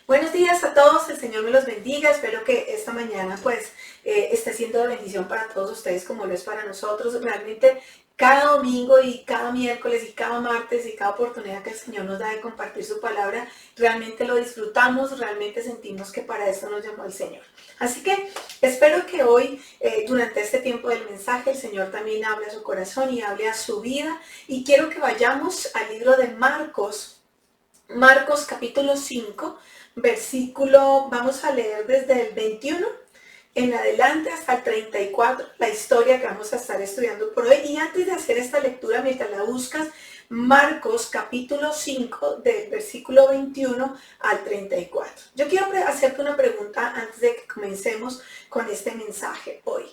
Buenos días a todos, el Señor me los bendiga. Espero que esta mañana esté siendo de bendición para todos ustedes como lo es para nosotros. Realmente cada domingo y cada miércoles y cada martes y cada oportunidad que el Señor nos da de compartir su palabra, realmente lo disfrutamos, realmente sentimos que para esto nos llamó el Señor. Así que espero que hoy, durante este tiempo del mensaje, el Señor también hable a su corazón y hable a su vida. Y quiero que vayamos al libro de Marcos capítulo 5, versículo, vamos a leer desde el 21 en adelante hasta el 34, la historia que vamos a estar estudiando por hoy. Y antes de hacer esta lectura, mientras la buscas, Marcos capítulo 5, del versículo 21 al 34. Yo quiero hacerte una pregunta antes de que comencemos con este mensaje hoy.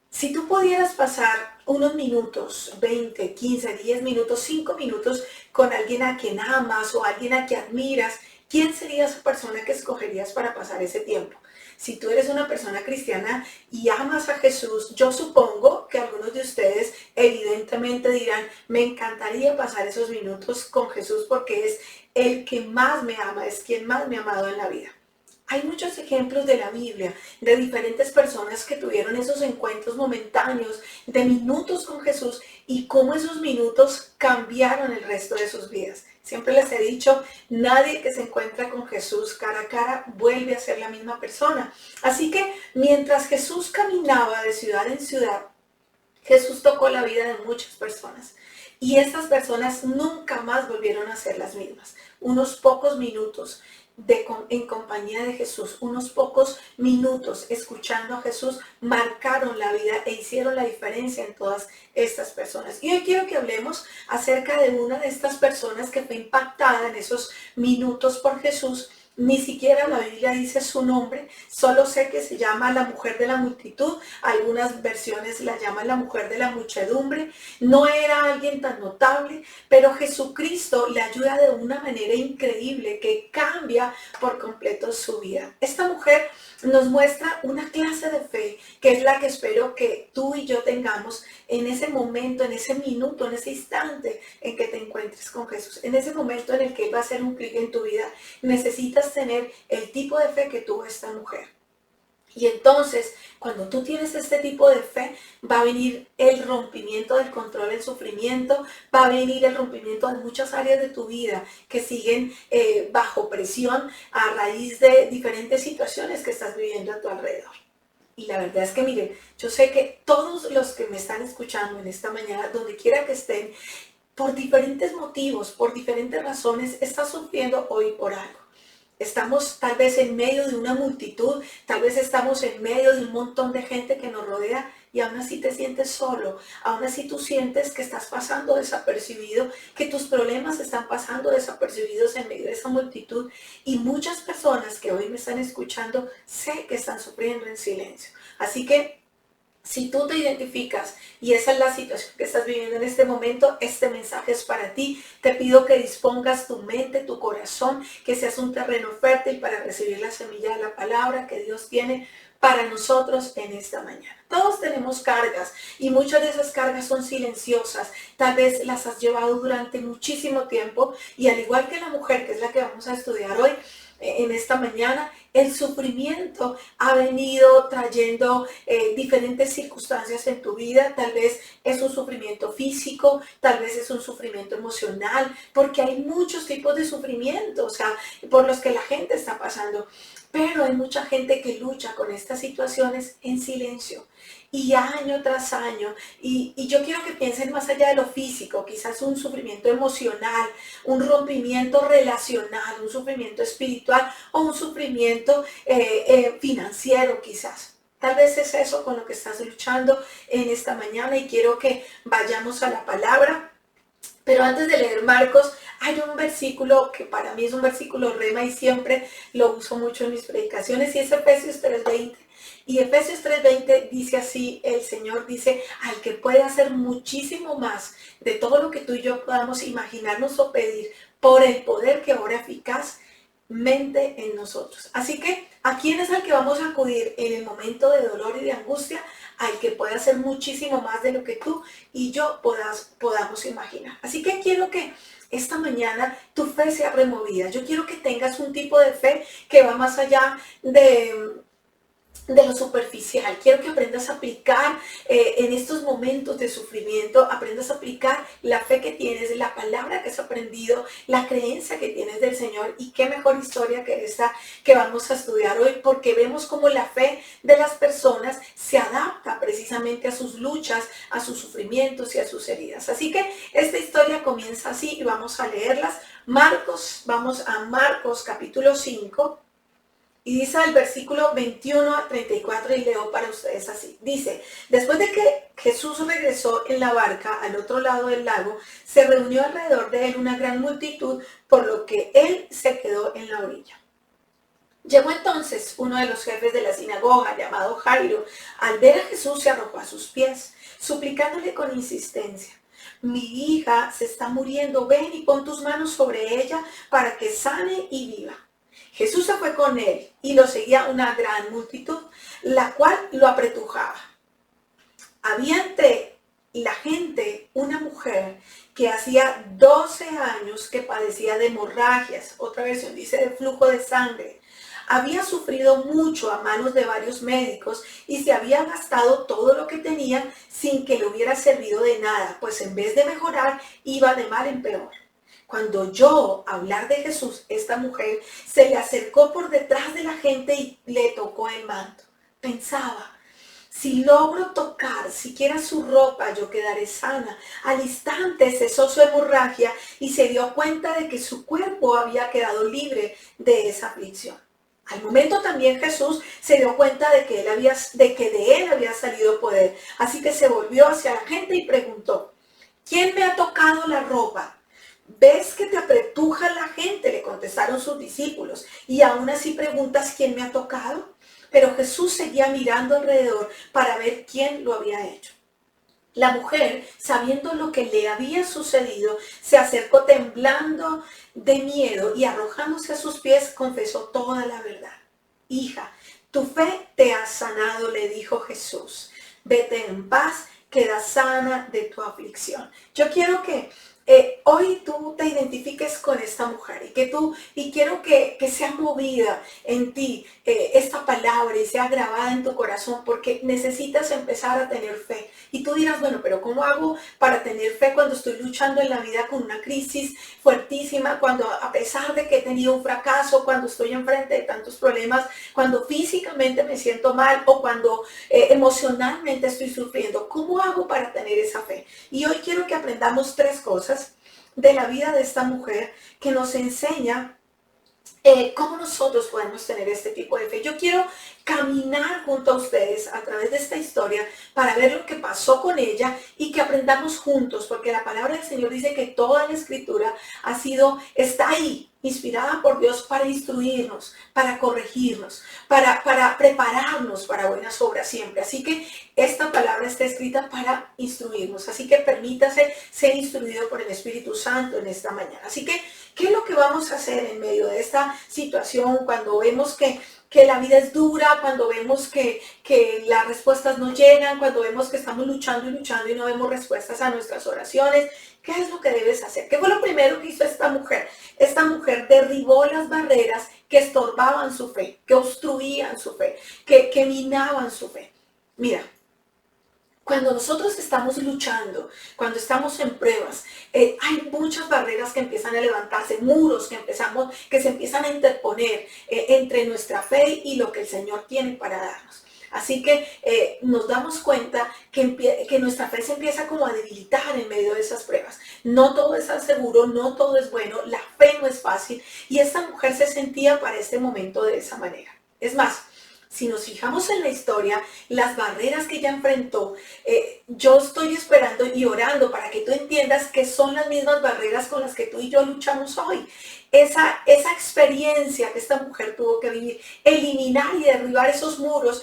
Si tú pudieras pasar unos minutos, 20, 15, 10 minutos, 5 minutos con alguien a quien amas o alguien a quien admiras, ¿quién sería esa persona que escogerías para pasar ese tiempo? Si tú eres una persona cristiana y amas a Jesús, yo supongo que algunos de ustedes evidentemente dirán, me encantaría pasar esos minutos con Jesús porque es el que más me ama, es quien más me ha amado en la vida. Hay muchos ejemplos de la Biblia, de diferentes personas que tuvieron esos encuentros momentáneos, de minutos con Jesús y cómo esos minutos cambiaron el resto de sus vidas. Siempre les he dicho, nadie que se encuentra con Jesús cara a cara vuelve a ser la misma persona. Así que mientras Jesús caminaba de ciudad en ciudad, Jesús tocó la vida de muchas personas. Y estas personas nunca más volvieron a ser las mismas. Unos pocos minutos en compañía de Jesús, unos pocos minutos escuchando a Jesús marcaron la vida e hicieron la diferencia en todas estas personas. Y hoy quiero que hablemos acerca de una de estas personas que fue impactada en esos minutos por Jesús. Ni siquiera la Biblia dice su nombre, solo sé que se llama la mujer de la multitud, algunas versiones la llaman la mujer de la muchedumbre. No era alguien tan notable, pero Jesucristo le ayuda de una manera increíble que cambia por completo su vida. Esta mujer nos muestra una clase de fe que es la que espero que tú y yo tengamos en ese momento, en ese minuto, en ese instante en que te encuentres con Jesús, en ese momento en el que Él va a hacer un clic en tu vida. Necesitas tener el tipo de fe que tuvo esta mujer. Y entonces, cuando tú tienes este tipo de fe, va a venir el rompimiento del control del sufrimiento, va a venir el rompimiento de muchas áreas de tu vida que siguen bajo presión a raíz de diferentes situaciones que estás viviendo a tu alrededor. Y la verdad es que, miren, yo sé que todos los que me están escuchando en esta mañana, donde quiera que estén, por diferentes motivos, por diferentes razones, están sufriendo hoy por algo. Estamos tal vez en medio de una multitud, tal vez estamos en medio de un montón de gente que nos rodea y aún así te sientes solo, aún así tú sientes que estás pasando desapercibido, que tus problemas están pasando desapercibidos en medio de esa multitud y muchas personas que hoy me están escuchando sé que están sufriendo en silencio. Así que si tú te identificas y esa es la situación que estás viviendo en este momento, este mensaje es para ti. Te pido que dispongas tu mente, tu corazón, que seas un terreno fértil para recibir la semilla de la palabra que Dios tiene para nosotros en esta mañana. Todos tenemos cargas y muchas de esas cargas son silenciosas. Tal vez las has llevado durante muchísimo tiempo y al igual que la mujer, que es la que vamos a estudiar hoy, en esta mañana, el sufrimiento ha venido trayendo diferentes circunstancias en tu vida. Tal vez es un sufrimiento físico, tal vez es un sufrimiento emocional, porque hay muchos tipos de sufrimiento, o sea, por los que la gente está pasando. Pero hay mucha gente que lucha con estas situaciones en silencio y año tras año. Y yo quiero que piensen más allá de lo físico, quizás un sufrimiento emocional, un rompimiento relacional, un sufrimiento espiritual o un sufrimiento financiero quizás. Tal vez es eso con lo que estás luchando en esta mañana y quiero que vayamos a la palabra. Pero antes de leer Marcos, hay un versículo que para mí es un versículo rema y siempre lo uso mucho en mis predicaciones y es Efesios 3:20. Y Efesios 3:20 dice así, el Señor dice, al que puede hacer muchísimo más de todo lo que tú y yo podamos imaginarnos o pedir por el poder que obra eficazmente en nosotros. Así que, ¿a quién es al que vamos a acudir en el momento de dolor y de angustia? Al que puede hacer muchísimo más de lo que tú y yo podamos imaginar. Así que quiero que esta mañana tu fe sea removida. Yo quiero que tengas un tipo de fe que va más allá de lo superficial. Quiero que aprendas a aplicar en estos momentos de sufrimiento, aprendas a aplicar la fe que tienes, la palabra que has aprendido, la creencia que tienes del Señor. Y qué mejor historia que esta que vamos a estudiar hoy, porque vemos cómo la fe de las personas se adapta precisamente a sus luchas, a sus sufrimientos y a sus heridas. Así que esta historia comienza así y vamos a leerlas. Vamos a Marcos capítulo 5. Y dice el versículo 21 a 34 y leo para ustedes así. Dice, después de que Jesús regresó en la barca al otro lado del lago, se reunió alrededor de él una gran multitud, por lo que él se quedó en la orilla. Llegó entonces uno de los jefes de la sinagoga, llamado Jairo. Al ver a Jesús se arrojó a sus pies, suplicándole con insistencia. Mi hija se está muriendo, ven y pon tus manos sobre ella para que sane y viva. Jesús se fue con él y lo seguía una gran multitud, la cual lo apretujaba. Había entre la gente una mujer que hacía 12 años que padecía de hemorragias, otra versión dice de flujo de sangre. Había sufrido mucho a manos de varios médicos y se había gastado todo lo que tenía sin que le hubiera servido de nada, pues en vez de mejorar iba de mal en peor. Cuando oyó hablar de Jesús, esta mujer se le acercó por detrás de la gente y le tocó el manto. Pensaba, si logro tocar siquiera su ropa, yo quedaré sana. Al instante cesó su hemorragia y se dio cuenta de que su cuerpo había quedado libre de esa aflicción. Al momento también Jesús se dio cuenta de que de él había salido poder. Así que se volvió hacia la gente y preguntó, ¿quién me ha tocado la ropa? ¿Ves que te apretuja la gente?, le contestaron sus discípulos, y aún así preguntas quién me ha tocado. Pero Jesús seguía mirando alrededor para ver quién lo había hecho. La mujer, sabiendo lo que le había sucedido, se acercó temblando de miedo y arrojándose a sus pies confesó toda la verdad. Hija, tu fe te ha sanado, le dijo Jesús. Vete en paz, queda sana de tu aflicción. Yo quiero que hoy tú te identifiques con esta mujer y quiero que sea movida en ti esta palabra y sea grabada en tu corazón, porque necesitas empezar a tener fe. Y tú dirás, bueno, pero ¿cómo hago para tener fe cuando estoy luchando en la vida con una crisis fuertísima, cuando a pesar de que he tenido un fracaso, cuando estoy enfrente de tantos problemas, cuando físicamente me siento mal o cuando emocionalmente estoy sufriendo? ¿Cómo hago para tener esa fe? Y hoy quiero que aprendamos 3 cosas de la vida de esta mujer que nos enseña cómo nosotros podemos tener este tipo de fe. Yo quiero caminar junto a ustedes a través de esta historia para ver lo que pasó con ella y que aprendamos juntos, porque la palabra del Señor dice que toda la escritura está ahí, inspirada por Dios para instruirnos, para corregirnos, para prepararnos para buenas obras siempre. Así que esta palabra está escrita para instruirnos. Así que permítase ser instruido por el Espíritu Santo en esta mañana. Así que, ¿qué es lo que vamos a hacer en medio de esta situación cuando vemos que la vida es dura, cuando vemos que las respuestas no llegan, cuando vemos que estamos luchando y no vemos respuestas a nuestras oraciones? ¿Qué es lo que debes hacer? ¿Qué fue lo primero que hizo esta mujer? Esta mujer derribó las barreras que estorbaban su fe, que obstruían su fe, que minaban su fe. Mira, cuando nosotros estamos luchando, cuando estamos en pruebas, hay muchas barreras que empiezan a levantarse, muros que se empiezan a interponer entre nuestra fe y lo que el Señor tiene para darnos. Así que nos damos cuenta que nuestra fe se empieza como a debilitar en medio de esas pruebas. No todo es seguro, no todo es bueno, la fe no es fácil, y esta mujer se sentía para este momento de esa manera. Es más, si nos fijamos en la historia, las barreras que ella enfrentó, yo estoy esperando y orando para que tú entiendas que son las mismas barreras con las que tú y yo luchamos hoy. Esa experiencia que esta mujer tuvo que vivir, eliminar y derribar esos muros,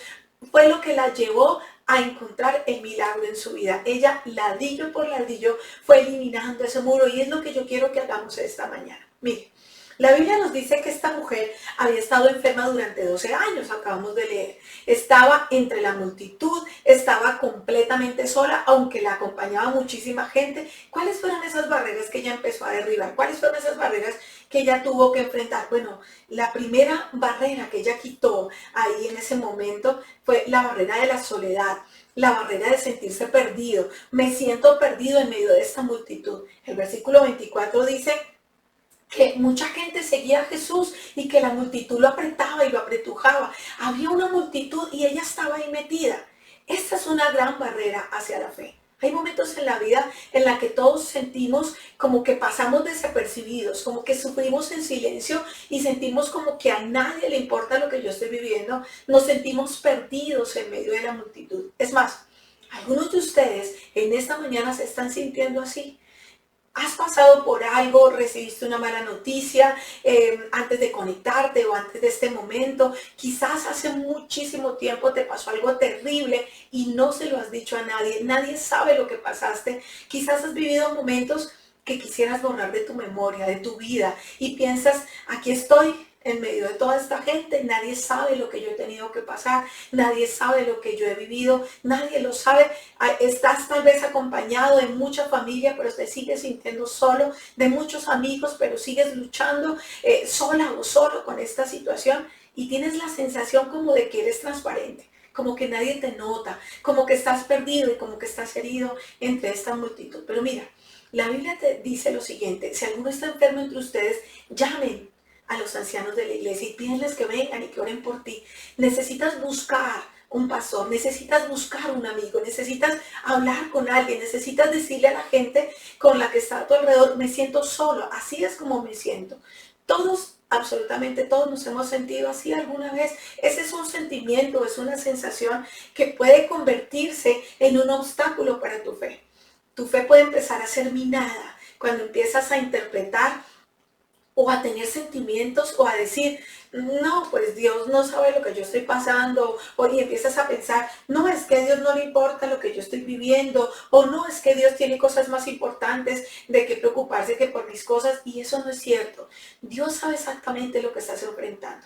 fue lo que la llevó a encontrar el milagro en su vida. Ella, ladrillo por ladrillo, fue eliminando ese muro, y es lo que yo quiero que hagamos esta mañana. Mire, La Biblia nos dice que esta mujer había estado enferma durante 12 años, acabamos de leer. Estaba entre la multitud, estaba completamente sola, aunque la acompañaba muchísima gente. ¿Cuáles fueron esas barreras que ella empezó a derribar? ¿Cuáles fueron esas barreras que ella tuvo que enfrentar? Bueno, la primera barrera que ella quitó ahí en ese momento fue la barrera de la soledad, la barrera de sentirse perdido. Me siento perdido en medio de esta multitud. El versículo 24 dice que mucha gente seguía a Jesús y que la multitud lo apretaba y lo apretujaba. Había una multitud y ella estaba ahí metida. Esta es una gran barrera hacia la fe. Hay momentos en la vida en la que todos sentimos como que pasamos desapercibidos, como que sufrimos en silencio y sentimos como que a nadie le importa lo que yo estoy viviendo. Nos sentimos perdidos en medio de la multitud. Es más, algunos de ustedes en esta mañana se están sintiendo así. Has pasado por algo, recibiste una mala noticia antes de conectarte o antes de este momento. Quizás hace muchísimo tiempo te pasó algo terrible y no se lo has dicho a nadie. Nadie sabe lo que pasaste. Quizás has vivido momentos que quisieras borrar de tu memoria, de tu vida y piensas, aquí estoy en medio de toda esta gente, nadie sabe lo que yo he tenido que pasar, nadie sabe lo que yo he vivido, nadie lo sabe. Estás tal vez acompañado de mucha familia, pero te sigues sintiendo solo, de muchos amigos, pero sigues luchando sola o solo con esta situación y tienes la sensación como de que eres transparente, como que nadie te nota, como que estás perdido y como que estás herido entre esta multitud. Pero mira, la Biblia te dice lo siguiente: si alguno está enfermo entre ustedes, llamen a los ancianos de la iglesia y pídenles que vengan y que oren por ti. Necesitas buscar un pastor, necesitas buscar un amigo, necesitas hablar con alguien, necesitas decirle a la gente con la que está a tu alrededor, me siento solo, así es como me siento. Todos, absolutamente todos nos hemos sentido así alguna vez. Ese es un sentimiento, es una sensación que puede convertirse en un obstáculo para tu fe. Tu fe puede empezar a ser minada cuando empiezas a interpretar o a tener sentimientos o a decir, no, pues Dios no sabe lo que yo estoy pasando, y empiezas a pensar, no, es que a Dios no le importa lo que yo estoy viviendo, o no, es que Dios tiene cosas más importantes de que preocuparse que por mis cosas, y eso no es cierto. Dios sabe exactamente lo que estás enfrentando.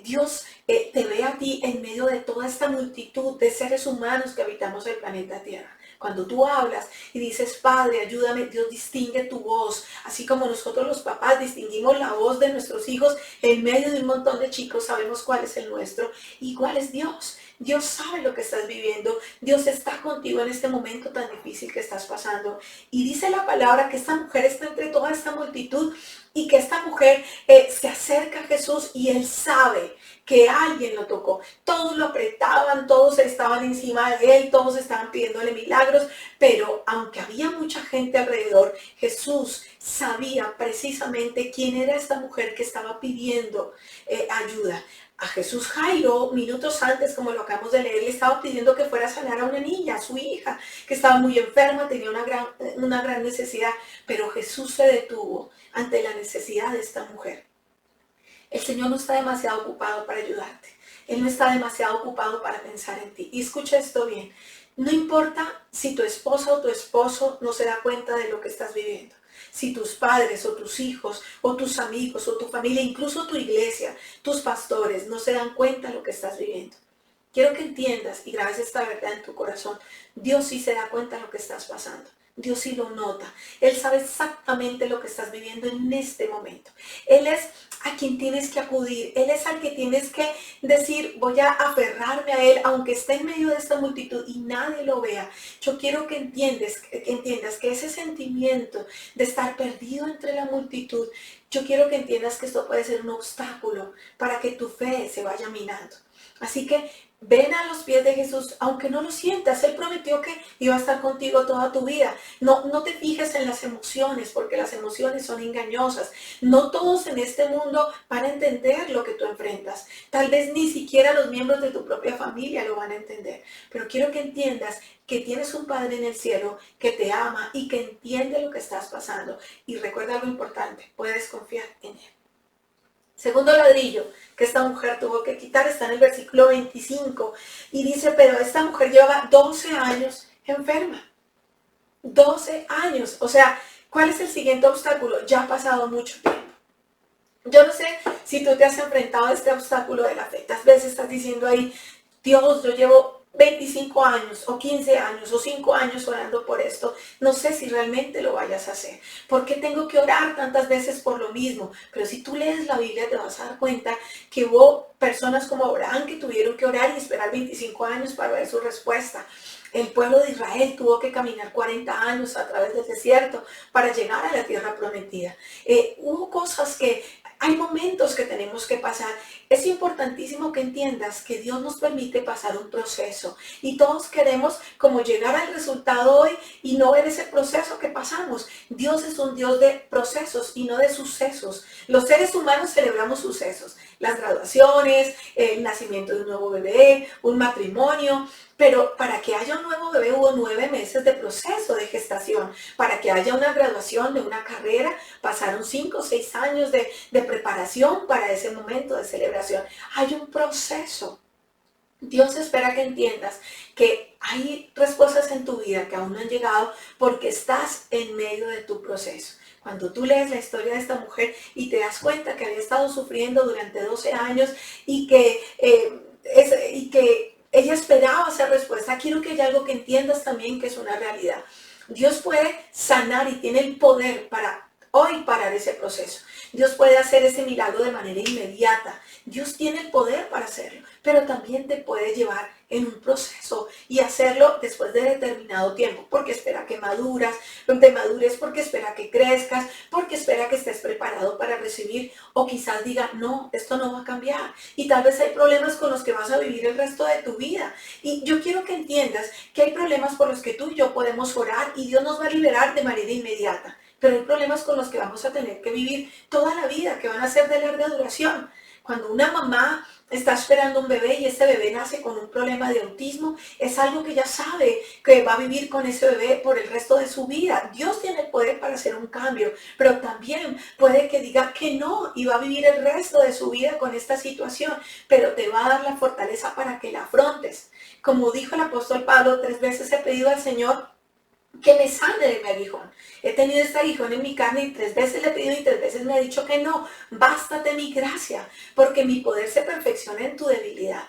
Dios te ve a ti en medio de toda esta multitud de seres humanos que habitamos el planeta Tierra. Cuando tú hablas y dices, Padre, ayúdame, Dios distingue tu voz. Así como nosotros los papás distinguimos la voz de nuestros hijos en medio de un montón de chicos, sabemos cuál es el nuestro. Igual es Dios. Dios sabe lo que estás viviendo. Dios está contigo en este momento tan difícil que estás pasando. Y dice la palabra que esta mujer está entre toda esta multitud y que esta mujer se acerca a Jesús y él sabe que alguien lo tocó. Todos lo apretaban, todos estaban encima de él, todos estaban pidiéndole milagros, pero aunque había mucha gente alrededor, Jesús sabía precisamente quién era esta mujer que estaba pidiendo ayuda. A Jesús Jairo, minutos antes, como lo acabamos de leer, le estaba pidiendo que fuera a sanar a una niña, a su hija, que estaba muy enferma, tenía una gran necesidad, pero Jesús se detuvo ante la necesidad de esta mujer. El Señor no está demasiado ocupado para ayudarte. Él no está demasiado ocupado para pensar en ti. Y escucha esto bien. No importa si tu esposa o tu esposo no se da cuenta de lo que estás viviendo. Si tus padres o tus hijos o tus amigos o tu familia, incluso tu iglesia, tus pastores no se dan cuenta de lo que estás viviendo. Quiero que entiendas y grabes esta verdad en tu corazón. Dios sí se da cuenta de lo que estás pasando. Dios sí lo nota. Él sabe exactamente lo que estás viviendo en este momento. Él es a quien tienes que acudir. Él es al que tienes que decir, voy a aferrarme a Él, aunque esté en medio de esta multitud y nadie lo vea. Yo quiero que entiendas que ese sentimiento de estar perdido entre la multitud, yo quiero que entiendas que esto puede ser un obstáculo para que tu fe se vaya minando. Así que ven a los pies de Jesús, aunque no lo sientas. Él prometió que iba a estar contigo toda tu vida. No te fijes en las emociones, porque las emociones son engañosas. No todos en este mundo van a entender lo que tú enfrentas. Tal vez ni siquiera los miembros de tu propia familia lo van a entender. Pero quiero que entiendas que tienes un Padre en el cielo que te ama y que entiende lo que estás pasando. Y recuerda algo importante, puedes confiar en Él. Segundo ladrillo que esta mujer tuvo que quitar está en el versículo 25 y dice, pero esta mujer lleva 12 años enferma. 12 años. O sea, ¿cuál es el siguiente obstáculo? Ya ha pasado mucho tiempo. Yo no sé si tú te has enfrentado a este obstáculo de la fe. Tal vez estás diciendo ahí, Dios, yo llevo 25 años o 15 años o 5 años orando por esto. No sé si realmente lo vayas a hacer. ¿Por qué tengo que orar tantas veces por lo mismo? Pero si tú lees la Biblia te vas a dar cuenta que hubo personas como Abraham que tuvieron que orar y esperar 25 años para ver su respuesta. El pueblo de Israel tuvo que caminar 40 años a través del desierto para llegar a la tierra prometida. Hubo cosas que hay momentos que tenemos que pasar. Es importantísimo que entiendas que Dios nos permite pasar un proceso y todos queremos como llegar al resultado hoy y no ver ese proceso que pasamos. Dios es un Dios de procesos y no de sucesos. Los seres humanos celebramos sucesos, las graduaciones, el nacimiento de un nuevo bebé, un matrimonio, pero para que haya un nuevo bebé hubo 9 meses de proceso de gestación. Para que haya una graduación de una carrera, pasaron 5 o 6 años de preparación para ese momento de celebración. Hay un proceso. Dios espera que entiendas que hay respuestas en tu vida que aún no han llegado porque estás en medio de tu proceso. Cuando tú lees la historia de esta mujer y te das cuenta que había estado sufriendo durante 12 años y que ella esperaba esa respuesta, quiero que haya algo que entiendas también que es una realidad. Dios puede sanar y tiene el poder para hoy parar ese proceso. Dios puede hacer ese milagro de manera inmediata. Dios tiene el poder para hacerlo, pero también te puede llevar en un proceso y hacerlo después de determinado tiempo, porque espera que te madures, porque espera que crezcas, porque espera que estés preparado para recibir, o quizás diga, no, esto no va a cambiar. Y tal vez hay problemas con los que vas a vivir el resto de tu vida. Y yo quiero que entiendas que hay problemas por los que tú y yo podemos orar y Dios nos va a liberar de manera inmediata. Pero hay problemas con los que vamos a tener que vivir toda la vida, que van a ser de larga duración. Cuando una mamá está esperando un bebé y ese bebé nace con un problema de autismo, es algo que ya sabe que va a vivir con ese bebé por el resto de su vida. Dios tiene el poder para hacer un cambio, pero también puede que diga que no y va a vivir el resto de su vida con esta situación, pero te va a dar la fortaleza para que la afrontes. Como dijo el apóstol Pablo, 3 veces he pedido al Señor que me sane de mi aguijón. He tenido este aguijón en mi carne y 3 veces le he pedido y 3 veces me ha dicho que no. Bástate mi gracia, porque mi poder se perfecciona en tu debilidad.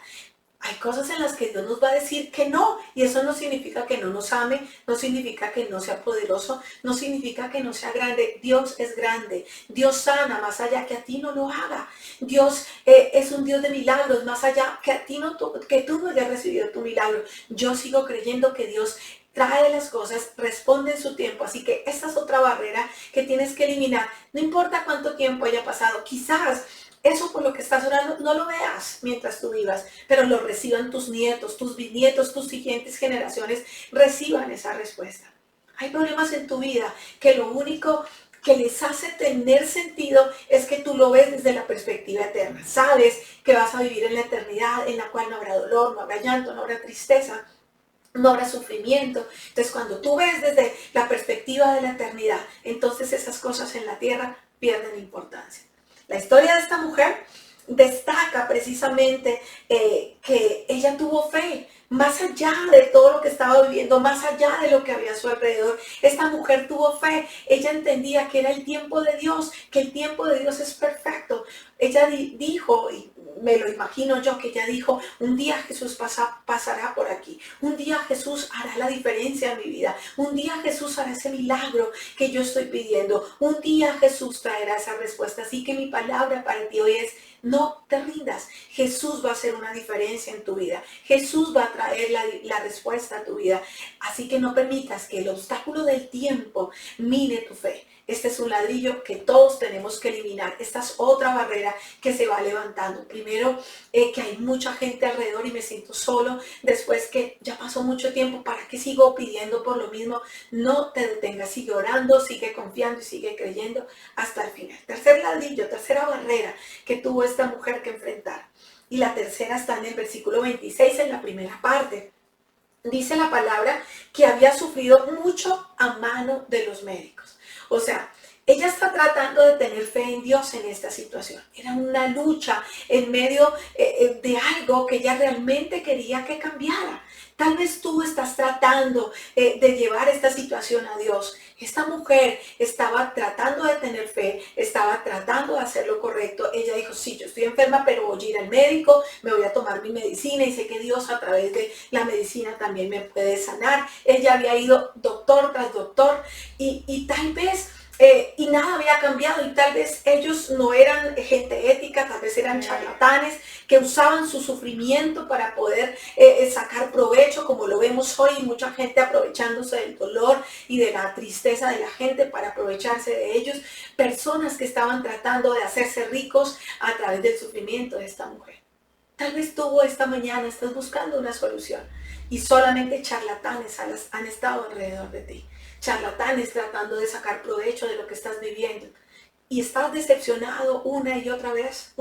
Hay cosas en las que Dios nos va a decir que no, y eso no significa que no nos ame, no significa que no sea poderoso, no significa que no sea grande. Dios es grande, Dios sana más allá que a ti no lo haga. Dios es un Dios de milagros, más allá que a ti que tú no hayas recibido tu milagro. Yo sigo creyendo que Dios trae las cosas, responde en su tiempo. Así que esta es otra barrera que tienes que eliminar. No importa cuánto tiempo haya pasado, quizás eso por lo que estás orando no lo veas mientras tú vivas, pero lo reciban tus nietos, tus bisnietos, tus siguientes generaciones, reciban esa respuesta. Hay problemas en tu vida que lo único que les hace tener sentido es que tú lo ves desde la perspectiva eterna. Sabes que vas a vivir en la eternidad en la cual no habrá dolor, no habrá llanto, no habrá tristeza, no habrá sufrimiento. Entonces cuando tú ves desde la perspectiva de la eternidad, entonces esas cosas en la tierra pierden importancia. La historia de esta mujer destaca precisamente que ella tuvo fe, más allá de todo lo que estaba viviendo, más allá de lo que había a su alrededor. Esta mujer tuvo fe, ella entendía que era el tiempo de Dios, que el tiempo de Dios es perfecto. Ella dijo, y me lo imagino yo, que ella dijo, un día Jesús pasará por aquí, un día Jesús hará la diferencia en mi vida, un día Jesús hará ese milagro que yo estoy pidiendo, un día Jesús traerá esa respuesta. Así que mi palabra para ti hoy es, no te rindas. Jesús va a hacer una diferencia en tu vida. Jesús va a traer la respuesta a tu vida. Así que no permitas que el obstáculo del tiempo mine tu fe. Este es un ladrillo que todos tenemos que eliminar. Esta es otra barrera que se va levantando. Primero, que hay mucha gente alrededor y me siento solo. Después que ya pasó mucho tiempo, ¿para qué sigo pidiendo por lo mismo? No te detengas, sigue orando, sigue confiando y sigue creyendo hasta el final. Tercer ladrillo, tercera barrera que tuvo esta mujer que enfrentar. Y la tercera está en el versículo 26, en la primera parte. Dice la palabra que había sufrido mucho a mano de los médicos. O sea, ella está tratando de tener fe en Dios en esta situación. Era una lucha en medio de algo que ella realmente quería que cambiara. Tal vez tú estás tratando de llevar esta situación a Dios. Esta mujer estaba tratando de tener fe, estaba tratando de hacer lo correcto. Ella dijo, sí, yo estoy enferma, pero voy a ir al médico, me voy a tomar mi medicina y sé que Dios a través de la medicina también me puede sanar. Ella había ido doctor tras doctor y tal vez y nada había cambiado y tal vez ellos no eran gente ética, tal vez eran charlatanes que usaban su sufrimiento para poder sacar provecho, como lo vemos hoy, mucha gente aprovechándose del dolor y de la tristeza de la gente para aprovecharse de ellos, personas que estaban tratando de hacerse ricos a través del sufrimiento de esta mujer. Tal vez tú esta mañana estás buscando una solución y solamente charlatanes han estado alrededor de ti. Charlatanes tratando de sacar provecho de lo que estás viviendo. Y estás decepcionado una y otra vez,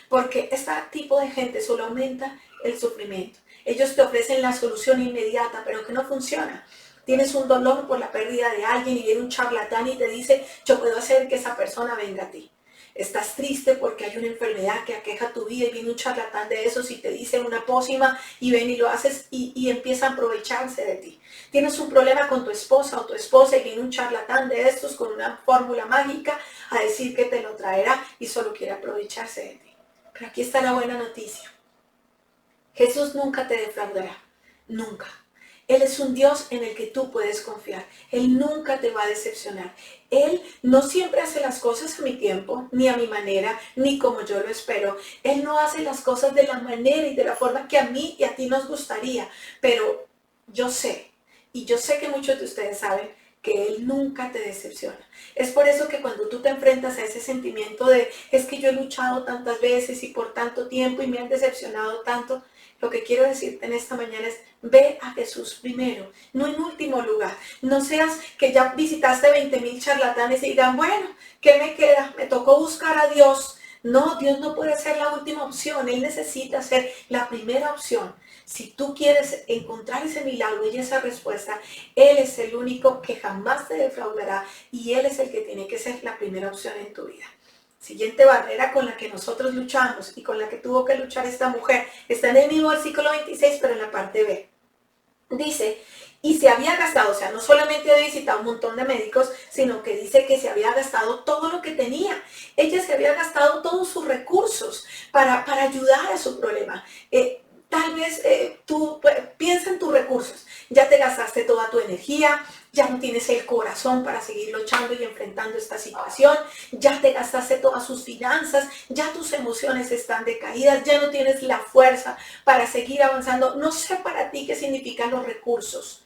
porque este tipo de gente solo aumenta el sufrimiento. Ellos te ofrecen la solución inmediata, pero que no funciona. Tienes un dolor por la pérdida de alguien y viene un charlatán y te dice, yo puedo hacer que esa persona venga a ti. Estás triste porque hay una enfermedad que aqueja tu vida y viene un charlatán de esos y te dice una pócima y ven y lo haces y empieza a aprovecharse de ti. Tienes un problema con tu esposa o tu esposa y viene un charlatán de estos con una fórmula mágica a decir que te lo traerá y solo quiere aprovecharse de ti. Pero aquí está la buena noticia. Jesús nunca te defraudará, nunca. Él es un Dios en el que tú puedes confiar. Él nunca te va a decepcionar. Él no siempre hace las cosas a mi tiempo, ni a mi manera, ni como yo lo espero. Él no hace las cosas de la manera y de la forma que a mí y a ti nos gustaría. Pero yo sé, y yo sé que muchos de ustedes saben, que Él nunca te decepciona. Es por eso que cuando tú te enfrentas a ese sentimiento de, es que yo he luchado tantas veces y por tanto tiempo y me han decepcionado tanto, lo que quiero decirte en esta mañana es, ve a Jesús primero, no en último lugar. No seas que ya visitaste 20,000 charlatanes y digan, bueno, ¿qué me queda? Me tocó buscar a Dios. No, Dios no puede ser la última opción. Él necesita ser la primera opción. Si tú quieres encontrar ese milagro y esa respuesta, Él es el único que jamás te defraudará y Él es el que tiene que ser la primera opción en tu vida. Siguiente barrera con la que nosotros luchamos y con la que tuvo que luchar esta mujer está en el mismo versículo 26, pero en la parte B. Dice, y se había gastado, o sea, no solamente había visitado un montón de médicos, sino que dice que se había gastado todo lo que tenía. Ella se había gastado todos sus recursos para ayudar a su problema. Tal vez tú piensa en tus recursos. Ya te gastaste toda tu energía, ya no tienes el corazón para seguir luchando y enfrentando esta situación, ya te gastaste todas sus finanzas, ya tus emociones están decaídas, ya no tienes la fuerza para seguir avanzando. No sé para ti qué significan los recursos,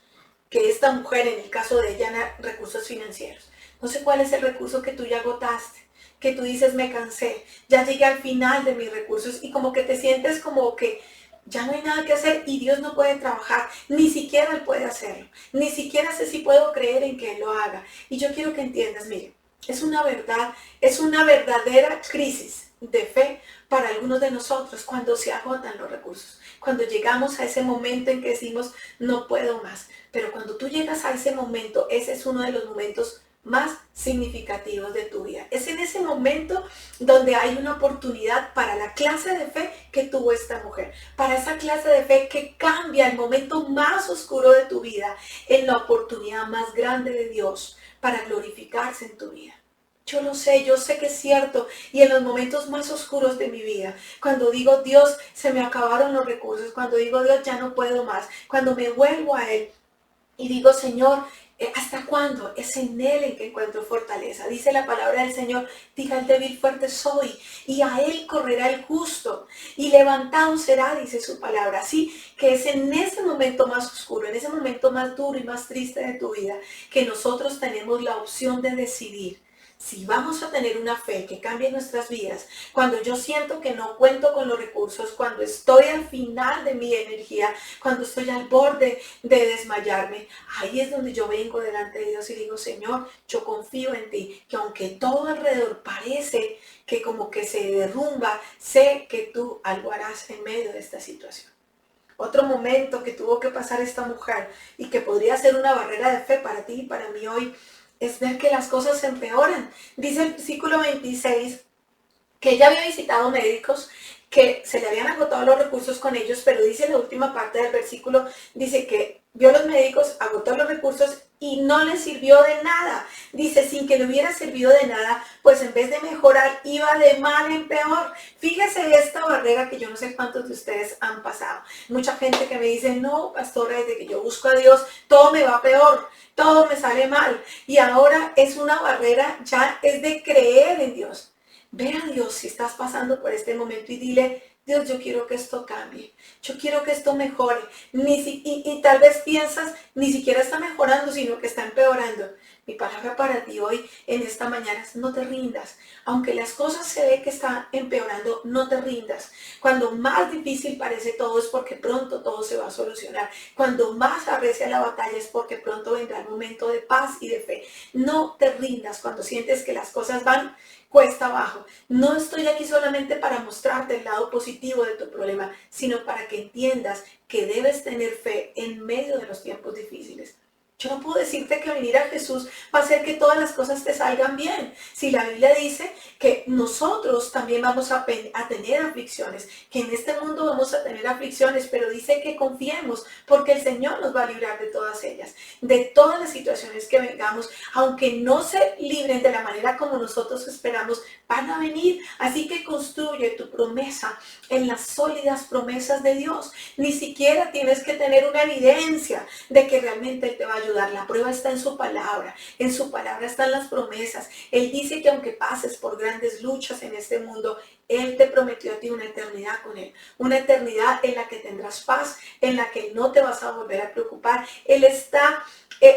que esta mujer, en el caso de ella, recursos financieros. No sé cuál es el recurso que tú ya agotaste, que tú dices, me cansé, ya llegué al final de mis recursos y como que te sientes como que ya no hay nada que hacer y Dios no puede trabajar, ni siquiera Él puede hacerlo, ni siquiera sé si puedo creer en que Él lo haga. Y yo quiero que entiendas, mire, es una verdad, es una verdadera crisis de fe para algunos de nosotros cuando se agotan los recursos, cuando llegamos a ese momento en que decimos, no puedo más. Pero cuando tú llegas a ese momento, ese es uno de los momentos más significativos de tu vida. Es en ese momento donde hay una oportunidad para la clase de fe que tuvo esta mujer, para esa clase de fe que cambia el momento más oscuro de tu vida en la oportunidad más grande de Dios para glorificarse en tu vida. Yo sé que es cierto. Y en los momentos más oscuros de mi vida, cuando digo, Dios, se me acabaron los recursos, cuando digo, Dios, ya no puedo más, cuando me vuelvo a Él y digo, Señor, ¿hasta cuándo? Es en Él en que encuentro fortaleza. Dice la palabra del Señor, diga el débil, fuerte soy, y a Él correrá el justo, y levantado será, dice su palabra. Así que es en ese momento más oscuro, en ese momento más duro y más triste de tu vida, que nosotros tenemos la opción de decidir si vamos a tener una fe que cambie nuestras vidas, cuando yo siento que no cuento con los recursos, cuando estoy al final de mi energía, cuando estoy al borde de desmayarme, ahí es donde yo vengo delante de Dios y digo, Señor, yo confío en ti, que aunque todo alrededor parece que como que se derrumba, sé que tú algo harás en medio de esta situación. Otro momento que tuvo que pasar esta mujer y que podría ser una barrera de fe para ti y para mí hoy es ver que las cosas se empeoran. Dice el versículo 26 que ella había visitado médicos, que se le habían agotado los recursos con ellos, pero dice la última parte del versículo, dice que vio a los médicos, agotó los recursos y no le sirvió de nada. Dice, sin que le hubiera servido de nada, pues en vez de mejorar, iba de mal en peor. Fíjese esta barrera que yo no sé cuántos de ustedes han pasado. Mucha gente que me dice, no, pastora, desde que yo busco a Dios, todo me va peor, todo me sale mal. Y ahora es una barrera, ya es de creer en Dios. Ve a Dios si estás pasando por este momento y dile, Dios, yo quiero que esto cambie, yo quiero que esto mejore. Y tal vez piensas, ni siquiera está mejorando, sino que está empeorando. Mi palabra para ti hoy, en esta mañana, es no te rindas. Aunque las cosas se ve que están empeorando, no te rindas. Cuando más difícil parece todo, es porque pronto todo se va a solucionar. Cuando más arrecia la batalla, es porque pronto vendrá el momento de paz y de fe. No te rindas cuando sientes que las cosas van cuesta abajo. No estoy aquí solamente para mostrarte el lado positivo de tu problema, sino para que entiendas que debes tener fe en medio de los tiempos difíciles. Yo no puedo decirte que venir a Jesús va a hacer que todas las cosas te salgan bien. Si la Biblia dice que nosotros también vamos a tener aflicciones, que en este mundo vamos a tener aflicciones, pero dice que confiemos porque el Señor nos va a librar de todas ellas, de todas las situaciones que vengamos, aunque no se libren de la manera como nosotros esperamos, van a venir. Así que construye tu promesa en las sólidas promesas de Dios. Ni siquiera tienes que tener una evidencia de que realmente Él te va a ayudar. La prueba está en su palabra están las promesas. Él dice que aunque pases por grandes luchas en este mundo, Él te prometió a ti una eternidad con Él, una eternidad en la que tendrás paz, en la que no te vas a volver a preocupar. Él está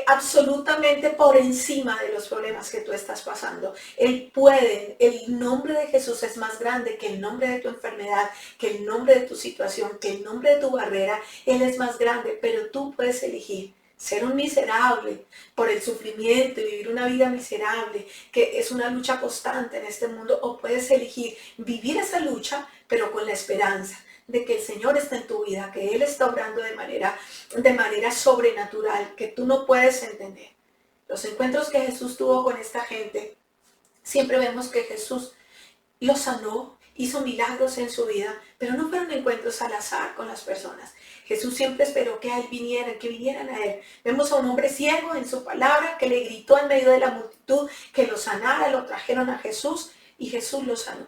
absolutamente por encima de los problemas que tú estás pasando. Él puede, el nombre de Jesús es más grande que el nombre de tu enfermedad, que el nombre de tu situación, que el nombre de tu barrera. Él es más grande, pero tú puedes elegir ser un miserable por el sufrimiento y vivir una vida miserable, que es una lucha constante en este mundo, o puedes elegir vivir esa lucha, pero con la esperanza de que el Señor está en tu vida, que Él está obrando de manera sobrenatural, que tú no puedes entender. Los encuentros que Jesús tuvo con esta gente, siempre vemos que Jesús los sanó, hizo milagros en su vida, pero no fueron encuentros al azar con las personas. Jesús siempre esperó que vinieran a Él. Vemos a un hombre ciego en su palabra que le gritó en medio de la multitud que lo sanara, lo trajeron a Jesús y Jesús lo sanó.